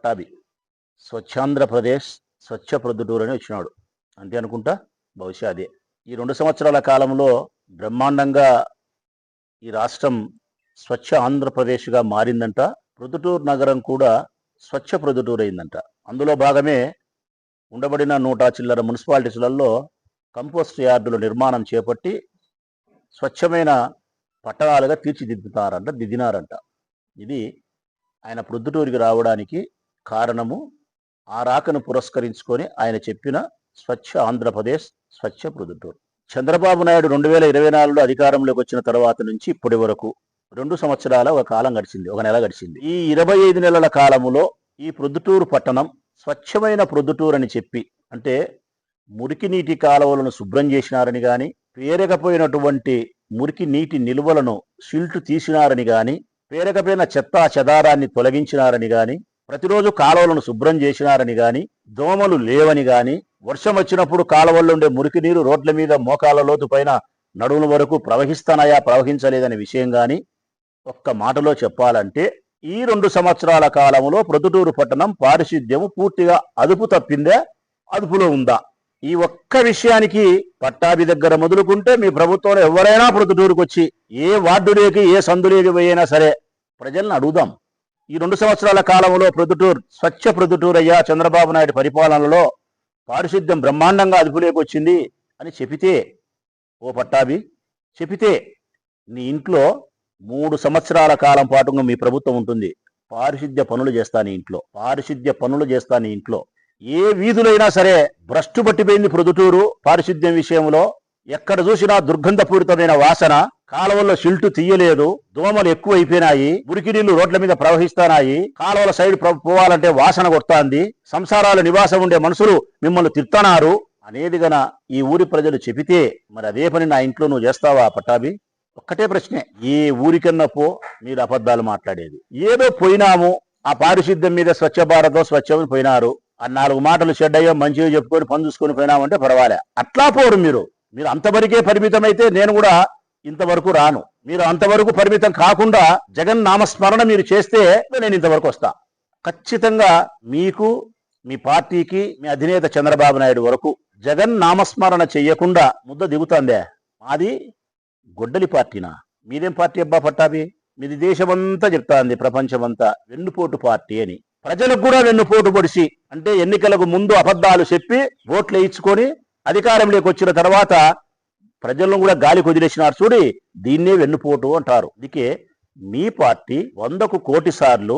పట్టాభి స్వచ్ఛాంధ్రప్రదేశ్ స్వచ్ఛ ప్రొద్దుటూరు అని వచ్చినాడు అంతే అనుకుంటా. బహుశా అదే ఈ 2 సంవత్సరాల కాలంలో బ్రహ్మాండంగా ఈ రాష్ట్రం స్వచ్ఛ ఆంధ్రప్రదేశ్గా మారిందంట. ప్రొద్దుటూరు నగరం కూడా స్వచ్ఛ ప్రొద్దుటూరు అయిందంట. అందులో భాగమే ఉండబడిన 100 చిల్లర మున్సిపాలిటీస్లలో కంపోస్ట్ యార్డుల నిర్మాణం చేపట్టి స్వచ్ఛమైన పట్టణాలుగా దిద్దినారంట. ఇది ఆయన ప్రొద్దుటూరికి రావడానికి కారణము. ఆ రాకను పురస్కరించుకొని ఆయన చెప్పిన స్వచ్ఛ ఆంధ్రప్రదేశ్ స్వచ్ఛ ప్రొద్దుటూరు. చంద్రబాబు నాయుడు 2024లో అధికారంలోకి వచ్చిన తర్వాత నుంచి ఇప్పటి వరకు 2 సంవత్సరాల ఒక కాలం గడిచింది, ఒక నెల గడిచింది. ఈ 25 నెలల కాలములో ఈ ప్రొద్దుటూరు పట్టణం స్వచ్ఛమైన ప్రొద్దుటూరు అని చెప్పి, అంటే మురికి నీటి కాలువలను శుభ్రం చేసినారని కానీ, పేరకపోయినటువంటి మురికి నీటి నిల్వలను సిల్టు తీసినారని కానీ, పేరకపోయిన చెత్త చెదారాన్ని తొలగించినారని కానీ, ప్రతిరోజు కాలువలను శుభ్రం చేసినారని కానీ, దోమలు లేవని కానీ, వర్షం వచ్చినప్పుడు కాలువల్లో ఉండే మురికి నీరు రోడ్ల మీద మోకాల లోతు పైన నడుముల వరకు ప్రవహిస్తానయా ప్రవహించలేదనే విషయం కానీ, ఒక్క మాటలో చెప్పాలంటే ఈ 2 సంవత్సరాల కాలంలో ప్రొద్దుటూరు పట్టణం పారిశుద్ధ్యము పూర్తిగా అదుపు తప్పిందే, అదుపులో ఉందా? ఈ ఒక్క విషయానికి పట్టాభి దగ్గర మొదలుకుంటే మీ ప్రభుత్వంలో ఎవరైనా ప్రొద్దుటూరుకు వచ్చి ఏ వార్డులోకి ఏ సందులోకి పోయినా సరే ప్రజలను అడుగుదాం. ఈ 2 సంవత్సరాల కాలంలో ప్రొద్దుటూరు స్వచ్ఛ ప్రొద్దుటూరు అయ్యా, చంద్రబాబు నాయుడు పరిపాలనలో పారిశుద్ధ్యం బ్రహ్మాండంగా అదుపులోకి వచ్చింది అని చెబితే, ఓ పట్టాభి చెబితే నీ ఇంట్లో 3 సంవత్సరాల కాలం పాటుగా మీ ప్రభుత్వం ఉంటుంది. పారిశుద్ధ్య పనులు చేస్తాను ఇంట్లో, పారిశుద్ధ్య పనులు చేస్తాను ఇంట్లో. ఏ వీధులైనా సరే భ్రష్టు పట్టిపోయింది ప్రొద్దుటూరు పారిశుద్ధ్యం విషయంలో. ఎక్కడ చూసినా దుర్గంధపూరితమైన వాసన, కాలువల్లో సిల్టు తీయలేదు, దోమలు ఎక్కువైపోయినాయి, మురికి నీళ్లు రోడ్ల మీద ప్రవహిస్తున్నాయి, కాలువల సైడ్ పోవాలంటే వాసన కొడుతోంది, సంసారాలు నివాసం ఉండే మనుషులు మిమ్మల్ని తిడుతున్నారు అనేది గన ఈ ఊరి ప్రజలు చెబితే, మరి అదే పని నా ఇంట్లో నువ్వు చేస్తావా పట్టాభి? ఒక్కటే ప్రశ్నే. ఏ ఊరికన్నా పో, మీరు అబద్ధాలు మాట్లాడేది. ఏదో పోయినాము, ఆ పారిశుద్ధ్యం మీద స్వచ్ఛ భారత్ స్వచ్ఛమని పోయినారు, ఆ 4 మాటలు చెడ్డయ్యో మంచిగా చెప్పుకొని పని చూసుకొని పోయినామంటే పర్వాలే. అట్లా పోరు మీరు. మీరు అంతవరకే పరిమితం అయితే నేను కూడా ఇంతవరకు రాను. మీరు అంతవరకు పరిమితం కాకుండా జగన్ నామస్మరణ మీరు చేస్తే నేను ఇంతవరకు వస్తా. ఖచ్చితంగా మీకు, మీ పార్టీకి, మీ అధినేత చంద్రబాబు నాయుడు వరకు జగన్ నామస్మరణ చెయ్యకుండా ముద్ద దిగుతుందే. మాది గొడ్డలి పార్టీనా? మీదేం పార్టీ అబ్బా పట్టాభి? మీది దేశమంతా చెప్తాంది, ప్రపంచమంతా వెన్నుపోటు పార్టీ అని. ప్రజలకు కూడా వెన్నుపోటు పొడిచి, అంటే ఎన్నికలకు ముందు అబద్ధాలు చెప్పి ఓట్లు వేయించుకొని అధికారంలోకి వచ్చిన తర్వాత ప్రజలను కూడా గాలి కొదిలేసినారు చూడి, దీన్నే వెన్నుపోటు అంటారు. అందుకే మీ పార్టీ 100కు కోటి సార్లు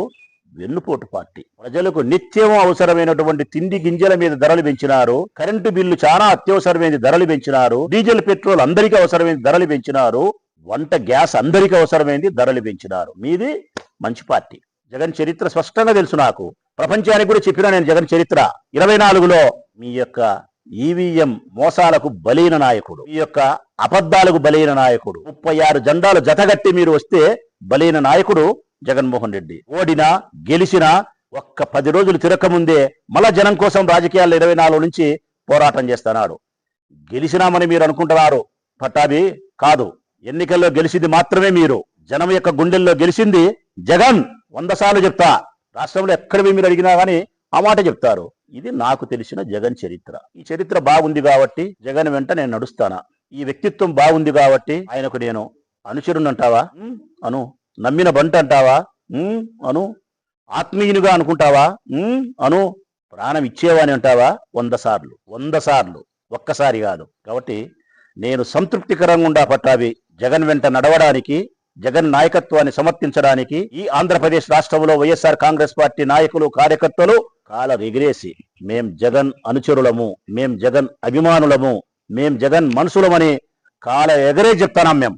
వెన్నుపోటు పార్టీ. ప్రజలకు నిత్యం అవసరమైనటువంటి తిండి గింజల మీద ధరలు పెంచినారు, కరెంటు బిల్లు చాలా అత్యవసరమైన ధరలు పెంచినారు, డీజిల్ పెట్రోల్ అందరికీ అవసరమైన ధరలు పెంచినారు, వంట గ్యాస్ అందరికీ అవసరమైంది ధరలు పెంచినారు. మీది మంచి పార్టీ. జగన్ చరిత్ర స్పష్టంగా తెలుసు నాకు, ప్రపంచానికి కూడా చెప్పినా నేను జగన్ చరిత్ర. 24లో మీ యొక్క ఈవీఎం మోసాలకు బలైన నాయకుడు, మీ యొక్క అబద్ధాలకు బలైన నాయకుడు, 36 జెండాలు జతగట్టి మీరు వస్తే బలైన నాయకుడు జగన్మోహన్ రెడ్డి. ఓడినా గెలిచినా ఒక్క 10 రోజులు తిరగకముందే మళ్ళా జనం కోసం రాజకీయాల్లో 24 నుంచి పోరాటం చేస్తున్నాడు. గెలిచినామని మీరు అనుకుంటున్నారు పట్టాభి, కాదు. ఎన్నికల్లో గెలిచింది మాత్రమే మీరు, జనం యొక్క గుండెల్లో గెలిచింది జగన్. 100 సార్లు చెప్తా, రాష్ట్రంలో ఎక్కడ మీరు అడిగినా కానీ ఆ మాట చెప్తారు. ఇది నాకు తెలిసిన జగన్ చరిత్ర. ఈ చరిత్ర బాగుంది కాబట్టి జగన్ వెంట నేను నడుస్తానా? ఈ వ్యక్తిత్వం బాగుంది కాబట్టి ఆయనకు నేను అనుచరుని అంటావా? అను. నమ్మిన బంట అంటావా? అను. ఆత్మీయునిగా అనుకుంటావా? అను. ప్రాణం ఇచ్చేవాని అంటావా? 100 సార్లు, 100 సార్లు, ఒక్కసారి కాదు. కాబట్టి నేను సంతృప్తికరంగా ఉండా పట్టాభి జగన్ వెంట నడవడానికి, జగన్ నాయకత్వాన్ని సమర్థించడానికి. ఈ ఆంధ్రప్రదేశ్ రాష్ట్రంలో వైఎస్ఆర్ కాంగ్రెస్ పార్టీ నాయకులు, కార్యకర్తలు కాల ఎగిరేసి మేం జగన్ అనుచరులము, మేం జగన్ అభిమానులము, మేం జగన్ మనుషులమని కాల ఎగరే చెప్తానాం మేము.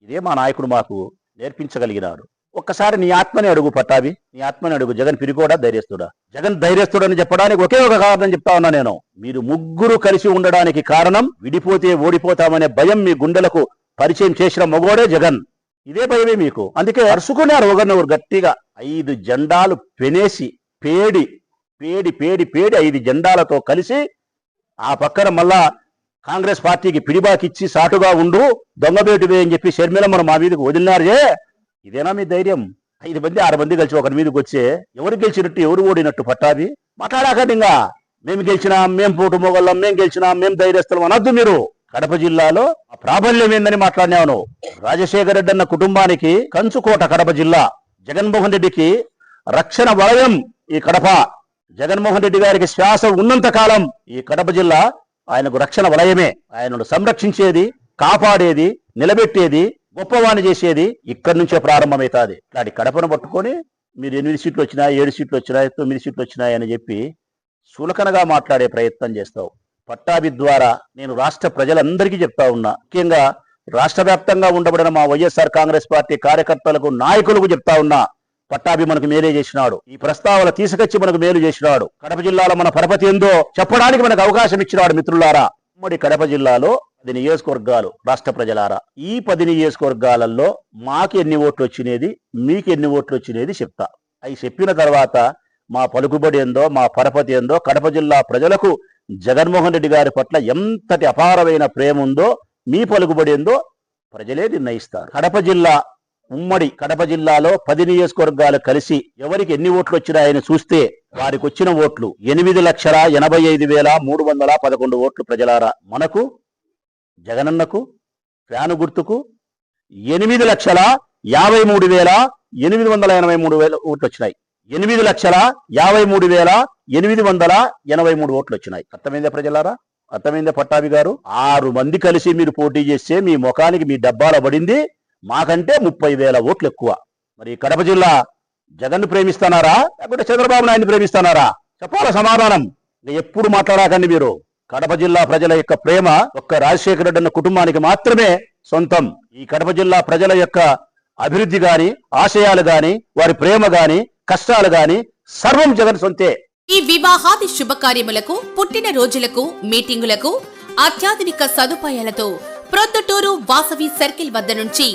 ఇదే మా నాయకుడు మాకు నేర్పించగలిగినాడు. ఒక్కసారి నీ ఆత్మని అడుగు పట్టాభి, నీ ఆత్మని అడుగు. జగన్ పిరికోడా ధైర్యస్తుడా? జగన్ ధైర్యస్తుడని చెప్పడానికి ఒకే ఒక కారణం చెప్తా ఉన్నా నేను. మీరు ముగ్గురు కలిసి ఉండడానికి కారణం విడిపోతే ఓడిపోతామనే భయం మీ గుండెలకు పరిచయం చేసిన మగోడే జగన్. ఇదే భయమే మీకు. అందుకే అరుచుకున్నారు ఒకరినొకరు గట్టిగా. 5 జెండాలు పెనేసి పేడి పేడి పేడి పేడి 5 జెండాలతో కలిసి ఆ పక్కన మళ్ళా కాంగ్రెస్ పార్టీకి పిడిబాకిచ్చి సాటుగా ఉండు, దొంగబేటువే అని చెప్పి షర్మిలమ్మను మా మీదకి వదిలినారే. ఇదేనా మీ ధైర్యం? 5 మంది 6 మంది కలిసి ఒకరి మీదకి వచ్చే ఎవరు గెలిచినట్టు ఎవరు ఓడినట్టు పట్టాభి మాట్లాడాకండి. ఇంకా మేము గెలిచినాం, మేము పోటు మొగళ్ళం, మేము గెలిచినాం, మేము ధైర్యస్తులం అనొద్దు. మీరు కడప జిల్లాలో ప్రాబల్యం ఏందని మాట్లాడినావు. రాజశేఖర రెడ్డి అన్న కుటుంబానికి కంచుకోట కడప జిల్లా. జగన్మోహన్ రెడ్డికి రక్షణ వలయం ఈ కడప. జగన్మోహన్ రెడ్డి గారికి శ్వాస ఉన్నంత కాలం ఈ కడప జిల్లా ఆయనకు రక్షణ వలయమే. ఆయనను సంరక్షించేది, కాపాడేది, నిలబెట్టేది, గొప్పవాణి చేసేది ఇక్కడి నుంచే ప్రారంభమవుతుంది. ఇట్లాంటి కడపను పట్టుకొని మీరు 8 సీట్లు వచ్చినాయి, 7 సీట్లు వచ్చినాయి, 9 సీట్లు వచ్చినాయి అని చెప్పి సులకనగా మాట్లాడే ప్రయత్నం చేస్తావు. పట్టాభి ద్వారా నేను రాష్ట్ర ప్రజలందరికీ చెప్తా ఉన్నా, ముఖ్యంగా రాష్ట్ర వ్యాప్తంగా ఉండబడిన మా వైఎస్ఆర్ కాంగ్రెస్ పార్టీ కార్యకర్తలకు, నాయకులకు చెప్తా ఉన్నా, పట్టాభి మనకు మేలే చేసినాడు. ఈ ప్రస్తావన తీసుకొచ్చి మనకు మేలు చేసినాడు. కడప జిల్లాలో మన పరపతి ఏందో చెప్పడానికి మనకు అవకాశం ఇచ్చినాడు. మిత్రులారా, ఉమ్మడి కడప జిల్లాలో 10 నియోజకవర్గాలు. రాష్ట్ర ప్రజలారా, ఈ 10 నియోజకవర్గాలలో మాకు ఎన్ని ఓట్లు వచ్చినది, మీకు ఎన్ని ఓట్లు వచ్చినది చెప్తా. అవి చెప్పిన తర్వాత మా పలుకుబడి ఏందో, మా పరపతి ఏందో, కడప జిల్లా ప్రజలకు జగన్మోహన్ రెడ్డి గారి పట్ల ఎంతటి అపారమైన ప్రేమ ఉందో, మీ పలుకుబడి ఏందో ప్రజలే నిర్ణయిస్తారు. కడప జిల్లా, ఉమ్మడి కడప జిల్లాలో 10 నియోజకవర్గాలు కలిసి ఎవరికి ఎన్ని ఓట్లు వచ్చినాయని చూస్తే వారికి వచ్చిన ఓట్లు 8,85,311 ఓట్లు. ప్రజలారా, మనకు జగనన్నకు గుర్తుకు 8,53,883 ఓట్లు వచ్చినాయి. 8,53,883 ఓట్లు వచ్చినాయి. అర్థమైందా ప్రజలారా? అర్థమైందా? పట్టాభి గారు 6 మంది కలిసి మీరు పోటీ చేస్తే మీ ముఖానికి మీ డబ్బాల పడింది. మాకంటే 30,000 ఓట్లు ఎక్కువ. మరి కడప జిల్లా జగన్ ప్రేమిస్తున్నారా లేకపోతే చంద్రబాబు నాయుడిని ప్రేమిస్తున్నారా? చెప్పాల సమాధానం. ఎప్పుడు మాట్లాడాకండి మీరు. కడప జిల్లా ప్రజల యొక్క ప్రేమ ఒక్క రాజశేఖర రెడ్డి అన్న కుటుంబానికి మాత్రమే సొంతం. ఈ కడప జిల్లా ప్రజల యొక్క అభివృద్ధి గాని, ఆశయాలు గాని, వారి ప్రేమ గాని, కష్టాలు గాని సర్వం జగన్ సొంతే. ఈ వివాహాది శుభకార్యములకు, పుట్టిన రోజులకు, మీటింగులకు అత్యాధునిక సదుపాయాలతో ప్రొద్దుటూరు వాసవి సర్కిల్ వద్ద నుంచి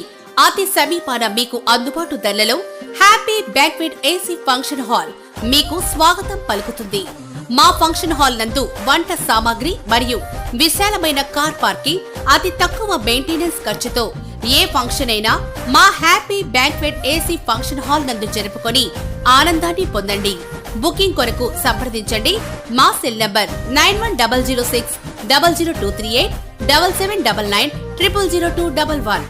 అతి సమీపాన మీకు అందుబాటు ధరలలో happy banquet AC function hall మీకు స్వాగతం పలుకుతుంది. మా ఫంక్షన్ హాల్ నందు వంట సామాగ్రి మరియు విశాలమైన కార్ పార్కింగ్, అతి తక్కువ మెయింటెనెన్స్ ఖర్చుతో ఏ ఫంక్షన్ అయినా మా happy banquet AC function hall నందు జరుపుకొని ఆనందాన్ని పొందండి. బుకింగ్ కొరకు సంప్రదించండి. మా సెల్ నంబర్ 9100600238 7799 000211.